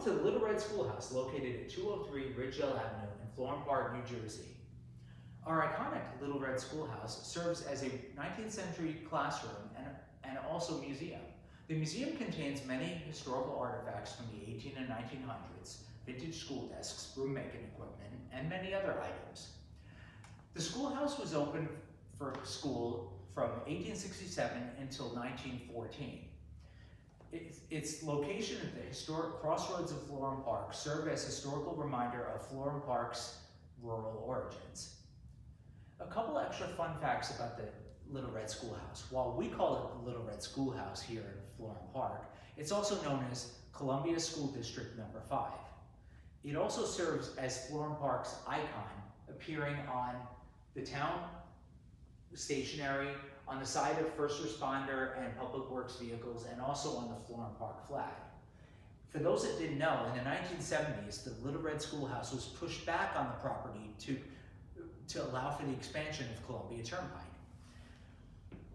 Welcome to the Little Red Schoolhouse, located at 203 Ridgedale Avenue in Florham Park, New Jersey. Our iconic Little Red Schoolhouse serves as a 19th century classroom and also museum. The museum contains many historical artifacts from the 18 and 1900s, vintage school desks, broom making equipment, and many other items. The schoolhouse was open for school from 1867 until 1914. Its location at the historic crossroads of Florham Park served as a historical reminder of Florham Park's rural origins. A couple extra fun facts about the Little Red Schoolhouse. While we call it the Little Red Schoolhouse here in Florham Park, it's also known as Columbia School District Number 5. It also serves as Florham Park's icon, appearing on the town stationery, on the side of first responder and public works vehicles, and also on the Florham Park flag. For those that didn't know, in the 1970s, the Little Red Schoolhouse was pushed back on the property to allow for the expansion of Columbia Turnpike.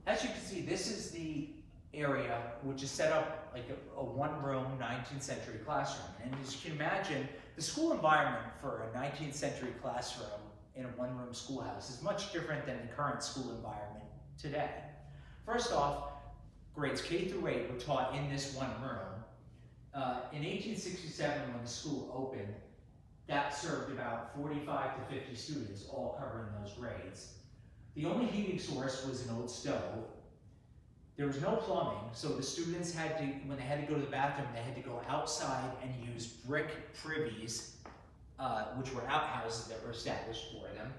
As you can see, this is the area which is set up like a one-room 19th century classroom. And as you can imagine, the school environment for a 19th century classroom in a one-room schoolhouse is much different than the current school environment today. First off, grades K through 8 were taught in this one room. In 1867, when the school opened, that served about 45 to 50 students, all covering those grades. The only heating source was an old stove. There was no plumbing, so the students had to, when they had to go to the bathroom, they had to go outside and use brick privies, which were outhouses that were established for them.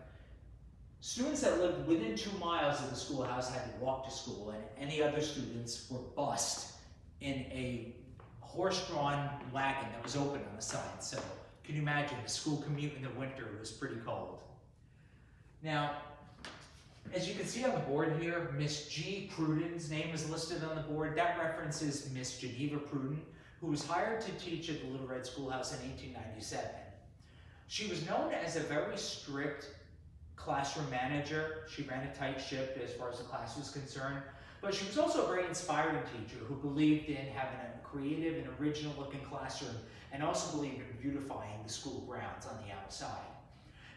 Students that lived within 2 miles of the schoolhouse had to walk to school, and any other students were bused in a horse-drawn wagon that was open on the side. So can you imagine the school commute in the winter was pretty cold. Now, as you can see on the board here, Miss G. Pruden's name is listed on the board. That references Miss Geneva Pruden, who was hired to teach at the Little Red Schoolhouse in 1897. She was known as a very strict classroom manager. She ran a tight ship as far as the class was concerned, but she was also a very inspiring teacher who believed in having a creative and original looking classroom, and also believed in beautifying the school grounds on the outside.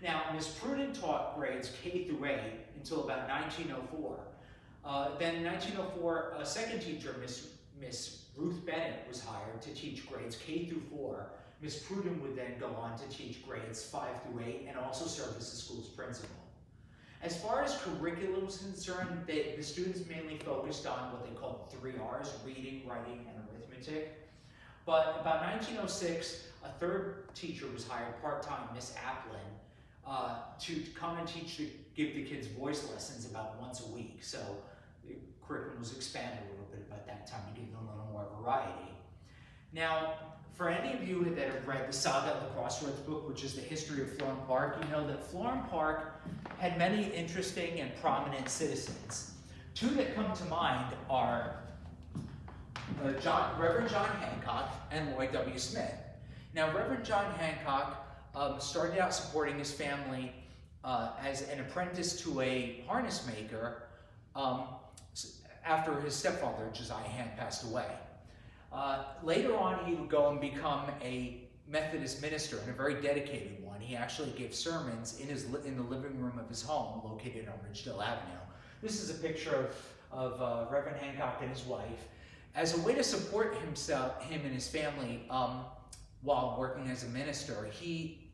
Now, Ms. Pruden taught grades K through 8 until about 1904. Then in 1904, a second teacher, Miss Ruth Bennett, was hired to teach grades K through 4. Ms. Pruden would then go on to teach grades 5 through 8 and also serve as the school's principal. As far as curriculum is concerned, the students mainly focused on what they called 3 R's, reading, writing, and arithmetic. But about 1906, a third teacher was hired part-time, Miss Applin, to come and give the kids voice lessons about once a week. So the curriculum was expanded a little bit about that time to give them a little more variety. Now, for any of you that have read the Saga of the Crossroads book, which is the history of Florham Park, you know that Florham Park had many interesting and prominent citizens. 2 that come to mind are Reverend John Hancock and Lloyd W. Smith. Now, Reverend John Hancock started out supporting his family as an apprentice to a harness maker after his stepfather, Josiah Hand, passed away. Later on, he would go and become a Methodist minister, and a very dedicated one. He actually gave sermons in the living room of his home, located on Ridgedale Avenue. This is a picture of Reverend Hancock and his wife. As a way to support him and his family while working as a minister, he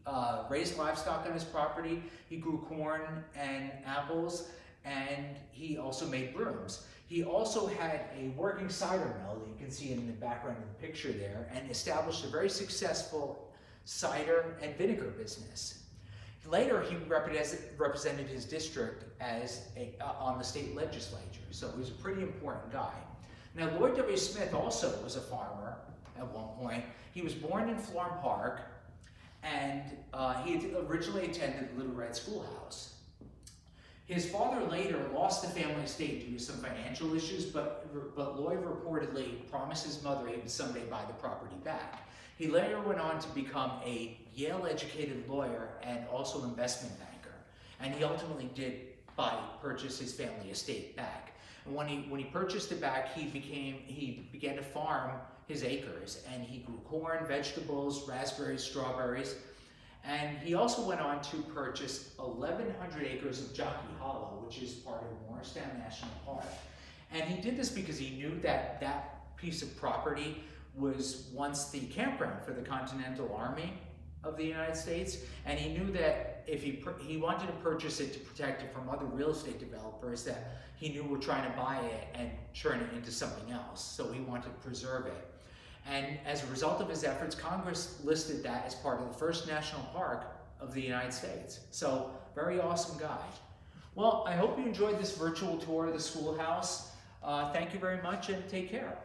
raised livestock on his property. He grew corn and apples, and he also made brooms. He also had a working cider mill that you can see in the background of the picture there, and established a very successful cider and vinegar business. Later, he represented his district on the state legislature, so he was a pretty important guy. Now, Lloyd W. Smith also was a farmer at one point. He was born in Florham Park, and he had originally attended Little Red Schoolhouse. His father later lost the family estate due to some financial issues, but Lloyd reportedly promised his mother he would someday buy the property back. He later went on to become a Yale-educated lawyer and also investment banker, and he ultimately did purchase his family estate back. And when he purchased it back, he began to farm his acres, and he grew corn, vegetables, raspberries, strawberries. And he also went on to purchase 1,100 acres of Jockey Hollow, which is part of Morristown National Park. And he did this because he knew that that piece of property was once the campground for the Continental Army of the United States, and he knew that if he wanted to purchase it to protect it from other real estate developers that he knew were trying to buy it and turn it into something else. So he wanted to preserve it. And as a result of his efforts, Congress listed that as part of the first national park of the United States. So, very awesome guy. Well, I hope you enjoyed this virtual tour of the schoolhouse. Thank you very much and take care.